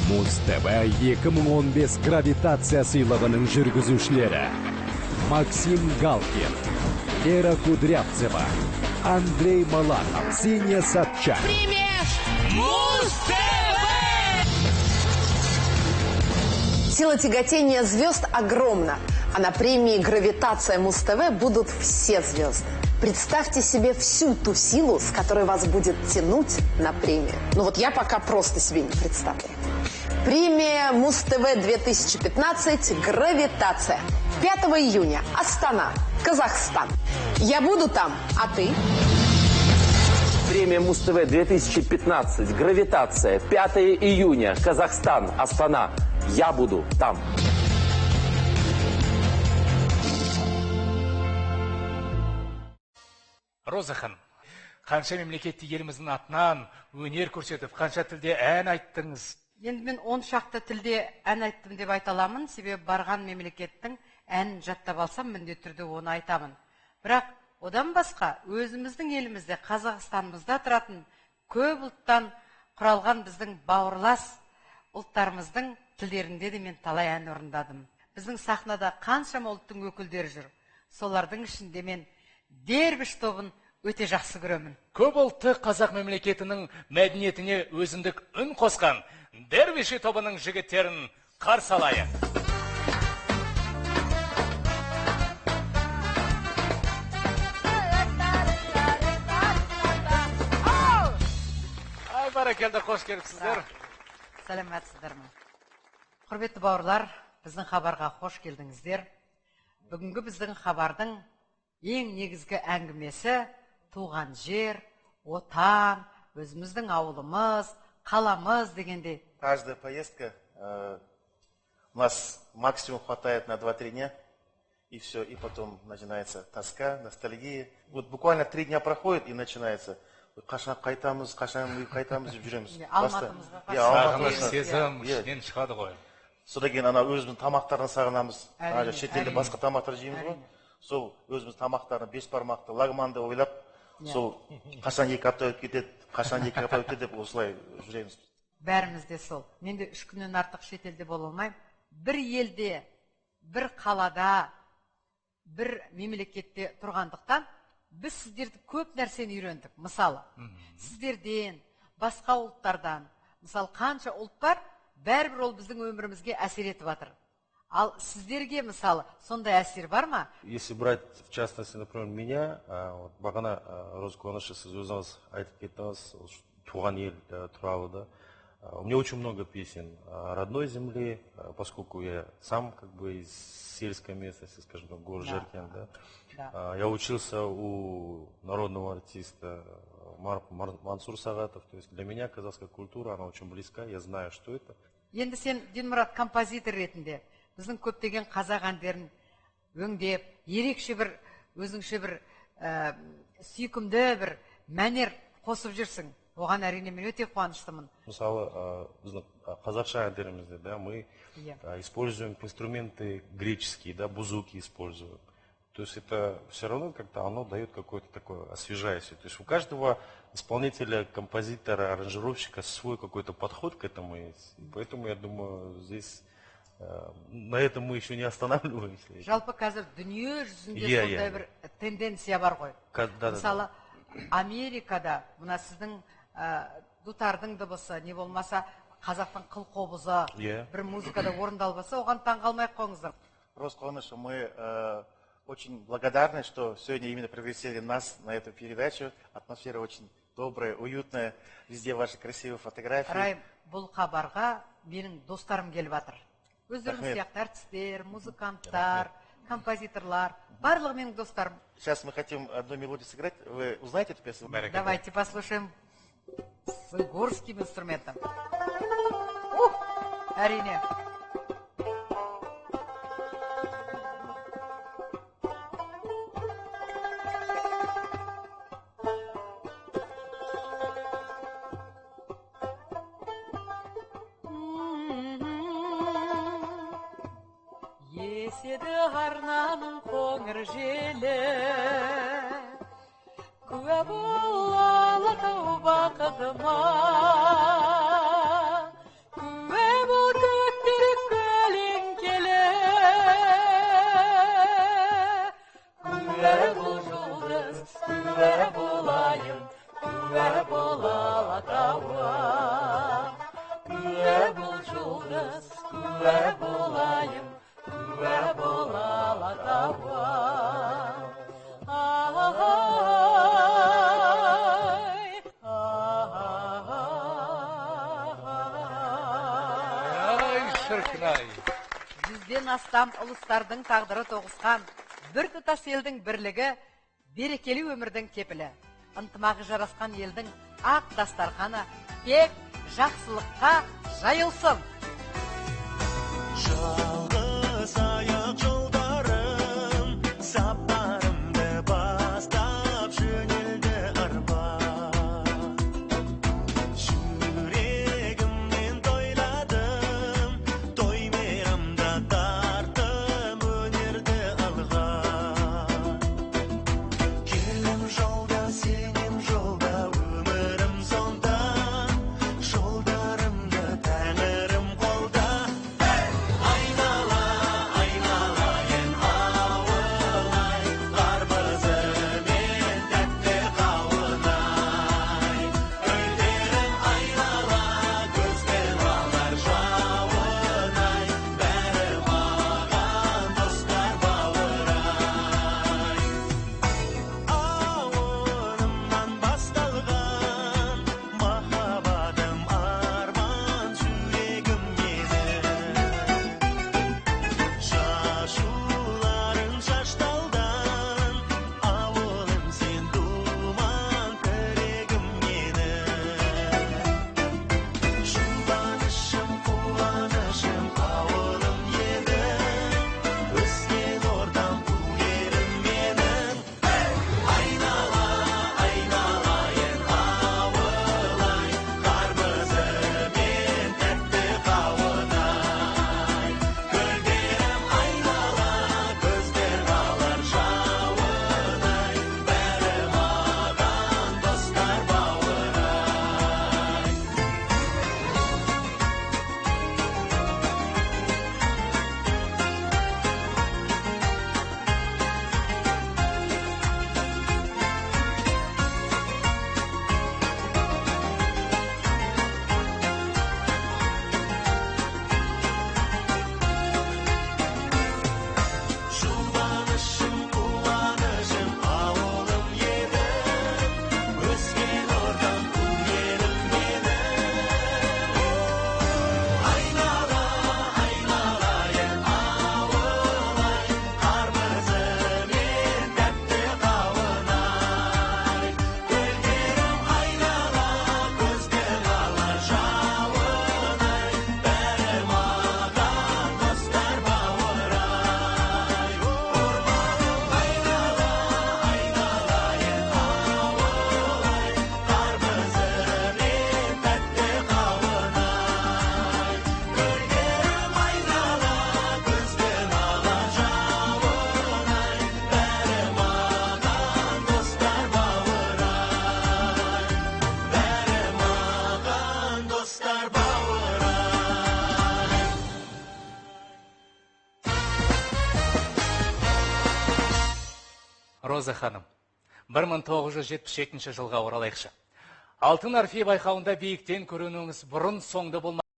Муз-ТВ 2015 гравитация сыйлығының жүргізушілері Максим Галкин, Лера Кудрявцева, Андрей Малахов, Ксения Собчак. Премия Муз-ТВ! Сила тяготения звезд огромна, а на премии «Гравитация Муз-ТВ» будут все звезды. Представьте себе всю ту силу, с которой вас будет тянуть на премию. Ну вот я пока просто себе не представляю. Премия Муз-ТВ 2015 «Гравитация». 5 июня. Астана, Казахстан. Я буду там, а ты? Премия Муз-ТВ 2015 «Гравитация». 5 июня. Казахстан, Астана. Я буду там. Роза ханым, қанша мемлекетті еліміздің атынан өнер көрсетіп, қанша тілде ән айттыңыз? Енді мен 10 шақты тілде ән айттым деп айта аламын, себебі барған мемлекеттің әнін жаттап алсам, міндетті түрде оны айтамын. Бірақ одан басқа өзіміздің елімізде, Қазақстанымызда тұратын көп ұлттан құралған біздің бауырлас ұлттарымыздың тілдерінде де мен талай ән орындадым. Біздің сахнада қаншама ұлттың өкілдері жүр. Солардың ішінде мен Дербіш тобын өте жақсы көремін. Көп ұлтты қазақ мемлекетінің мәдениетіне өзіндік үн қосқан Дербиші тобының жігіттерін қарсы алайық. Ай, барекелді, қош келіпсіздер. Сәлеметсіздер ме? Құрметті бауырлар, біздің хабарға қош келдіңіздер. Бүгінгі біздің хабардың ең негізгі әңгімесі туған жер, отан, өзіміздің ауылымыз, қаламыз дегенде. Каждая поездка у нас максимум хватает на 2-3 дня, и все, и потом начинается тоска, ностальгия. Вот буквально 3 дня проходит и начинается. Қашан қайтамыз, деп жүреміз. Алматымызға Сағыныш сезім ішінен шығады ғой. Содан кейін ана өзіміздің тамақтарын сағынамыз. Шетелде басқа тамақтар жейміз ғой. Сол өзіміз тамақтарын 5 бармақты лагманды ойлап, сол қашан 2 апта өтіп кетеді, қашан 2 апта өтеді деп осылай жүреміз. Бәрімізде сол. Мен де 3 күннен артық шетелде бола алмаймын. Бір елде, бір қалада, бір мемлекетте тұрғандықтан біз сіздерді көп нәрсені үйрендік. Мысалы, сіздерден, басқа ұлттардан, мысалы қанша ұлт бар, бәрібір ол біздің өмірімізге әсер етіп жатыр. Ал сіздерге, мысалы, сондай әсер бар ма? Если брать, в частности, например, меня, бағана Роза Қуанышы, сіз өзіңіз айтып кеттіңіз, туған ел туралы да. У меня очень много песен о родной земле, поскольку я сам как бы из сельской местности, скажем, город Жаркент, да. Я учился у народного артиста Мансур Сағатов. То есть для меня казахская культура, она очень близка, я знаю, что это. Енді сен, Динмұрат, композитор ретінде біздің көптеген қазақ әндерін өңдеп, ерекше бір, өзіңше бір сүйкімді бір мәнер қосып жүрсің. Оған әрине мен өте қуаныштымын. Мысалы, біздің қазақша әндерімізде, да, мы используем инструменты греческие, да, бузуки используем. То есть это все равно как-то оно дает какое-то такое освежающее. То есть у каждого исполнителя, композитора, аранжировщика свой какой-то подход к этому есть. И поэтому я думаю, здесь на этом мы еще не останавливаемся. Жалпы қазір дүние жүзінде сондай бір тенденция бар ғой. Мысалы, Америкада мына сіздің дутардың дыбысы, не болмаса қазақтың қыл-қобызы бір музыкада орындалбаса, оған таңғалмай қойыңыздар. Роза Қуанышы, мы очень благодарны, что сегодня именно пригласили нас на эту передачу. Атмосфера очень добрая, уютная, везде ваши красивые фотографии. Райым, бұл хабарға менің достарым келіп жатыр. Өздерің сияқты артистер, музыканттар, композиторлар, барлығы менің достарым. Сейчас мы хотим одну мелодию сыграть. Вы узнаете эту песню? Давайте послушаем с горским инструментом. Әрине. Еседі арнаның қоңыр желі, күә бол алатау бақытыма, күә бол Алатауым, куә бол жұлдыз, куә болайым, куә бол Алатауым. Ай, шіркін-ай. Жүзден астам ұлыстардың тағдыры тоғысқан, бір тұтас елдің бірлігі, берекелі өмірдің кепілі. Ынтымағы жарасқан елдің ақ дастарханы тек жақсылыққа жайылсын. Жалғыз аяқ жолдарым, сапарымды бастап жөнелді арбап. Жүрегімнен тойладым, той мейрамда тарттым өнерді алға. Келем жолда, сенем жолда, өмірім сонда, жолдарымды тәңірім қолда. Айнала, айналайын ауылай, қарбызымен тәтті қауынай. Гүлдерім айнала, көзден алар жауынай, бәрі маған достар бауырай. Ауылымнан басталған махаббатым арман жүрегім менің. Шашуларың шашталдан, ауылым сен думан тірегім менің. Жұбанышым, қуанышым ауылым едің, өскен ортам туғерім менің. Айнала, айналайын ауылай, қарбызымен тәтті қауынай. Гүлдерім айнала, көзден алар жауынай, бәрі маған достар бауырай. Жұбанышым, қуанышым ауылым едің, өскен ортам туғерім менің. Айнала, айналайын ауылай, қарбызымен тәтті қауынай. Гүлдерім айнала, көзден алар жауынай, бәрі маған достар бауырай. Орманым айнала, айналайын ауылай, қарбызымен тәтті қауынай. Гүлдерім айнала, көзден алар жауынай, бәрі маған достар бауырай. Бәрі маған достар бауырай. Роза ханым, 1972 жылға оралайықшы. Алтын арфей байқауында биіктен көрінуіңіз бұрын соңды болмақ.